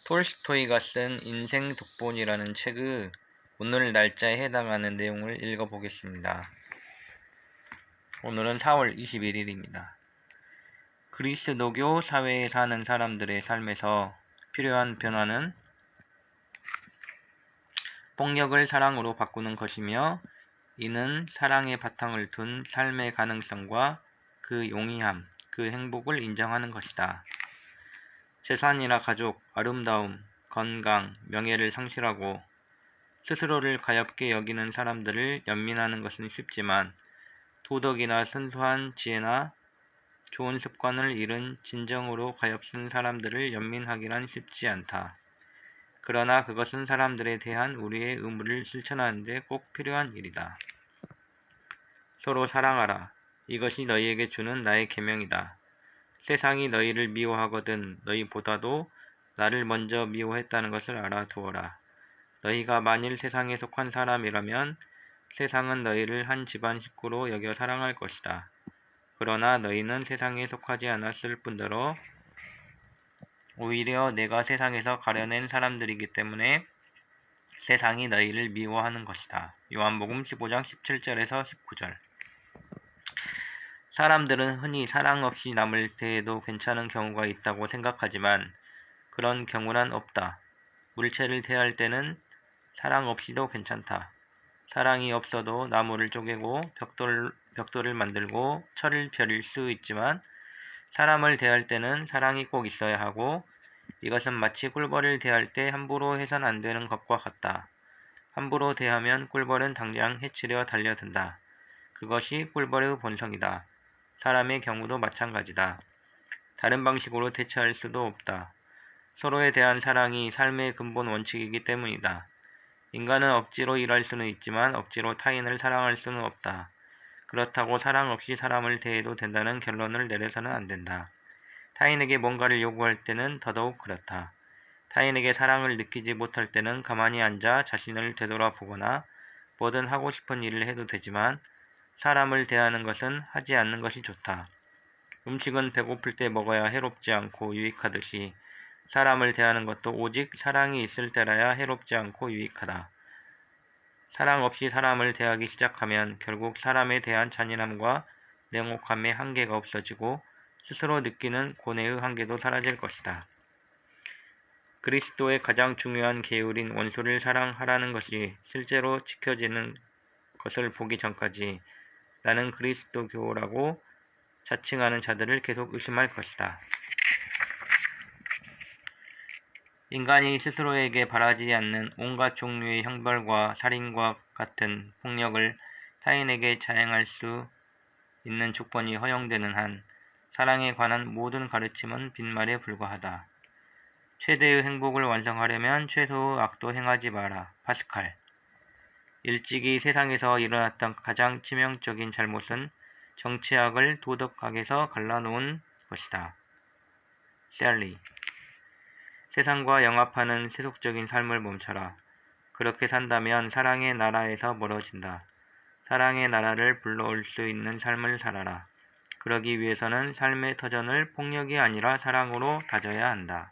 톨스토이가 쓴 인생 독본이라는 책의 오늘 날짜에 해당하는 내용을 읽어보겠습니다. 오늘은 4월 21일입니다. 그리스도교 사회에 사는 사람들의 삶에서 필요한 변화는 폭력을 사랑으로 바꾸는 것이며, 이는 사랑의 바탕을 둔 삶의 가능성과 그 용이함, 그 행복을 인정하는 것이다. 재산이나 가족, 아름다움, 건강, 명예를 상실하고 스스로를 가엾게 여기는 사람들을 연민하는 것은 쉽지만, 도덕이나 순수한 지혜나 좋은 습관을 잃은 진정으로 가엾은 사람들을 연민하기란 쉽지 않다. 그러나 그것은 사람들에 대한 우리의 의무를 실천하는 데 꼭 필요한 일이다. 서로 사랑하라. 이것이 너희에게 주는 나의 계명이다. 세상이 너희를 미워하거든 너희보다도 나를 먼저 미워했다는 것을 알아두어라. 너희가 만일 세상에 속한 사람이라면 세상은 너희를 한 집안 식구로 여겨 사랑할 것이다. 그러나 너희는 세상에 속하지 않았을 뿐더러 오히려 내가 세상에서 가려낸 사람들이기 때문에 세상이 너희를 미워하는 것이다. 요한복음 15장 17절에서 19절. 사람들은 흔히 사랑 없이 남을 대해도 괜찮은 경우가 있다고 생각하지만 그런 경우란 없다. 물체를 대할 때는 사랑 없이도 괜찮다. 사랑이 없어도 나무를 쪼개고 벽돌을 만들고 철을 펴릴 수 있지만, 사람을 대할 때는 사랑이 꼭 있어야 하고, 이것은 마치 꿀벌을 대할 때 함부로 해선 안 되는 것과 같다. 함부로 대하면 꿀벌은 당장 해치려 달려든다. 그것이 꿀벌의 본성이다. 사람의 경우도 마찬가지다. 다른 방식으로 대처할 수도 없다. 서로에 대한 사랑이 삶의 근본 원칙이기 때문이다. 인간은 억지로 일할 수는 있지만 억지로 타인을 사랑할 수는 없다. 그렇다고 사랑 없이 사람을 대해도 된다는 결론을 내려서는 안 된다. 타인에게 뭔가를 요구할 때는 더더욱 그렇다. 타인에게 사랑을 느끼지 못할 때는 가만히 앉아 자신을 되돌아보거나 뭐든 하고 싶은 일을 해도 되지만, 사람을 대하는 것은 하지 않는 것이 좋다. 음식은 배고플 때 먹어야 해롭지 않고 유익하듯이 사람을 대하는 것도 오직 사랑이 있을 때라야 해롭지 않고 유익하다. 사랑 없이 사람을 대하기 시작하면 결국 사람에 대한 잔인함과 냉혹함의 한계가 없어지고 스스로 느끼는 고뇌의 한계도 사라질 것이다. 그리스도의 가장 중요한 계율인 원수를 사랑하라는 것이 실제로 지켜지는 것을 보기 전까지 나는 그리스도교라고 자칭하는 자들을 계속 의심할 것이다. 인간이 스스로에게 바라지 않는 온갖 종류의 형벌과 살인과 같은 폭력을 타인에게 자행할 수 있는 조건이 허용되는 한 사랑에 관한 모든 가르침은 빈말에 불과하다. 최대의 행복을 완성하려면 최소의 악도 행하지 마라. 파스칼. 일찍이 세상에서 일어났던 가장 치명적인 잘못은 정치악을 도덕악에서 갈라놓은 것이다. 셀리. 세상과 영합하는 세속적인 삶을 멈춰라. 그렇게 산다면 사랑의 나라에서 멀어진다. 사랑의 나라를 불러올 수 있는 삶을 살아라. 그러기 위해서는 삶의 터전을 폭력이 아니라 사랑으로 다져야 한다.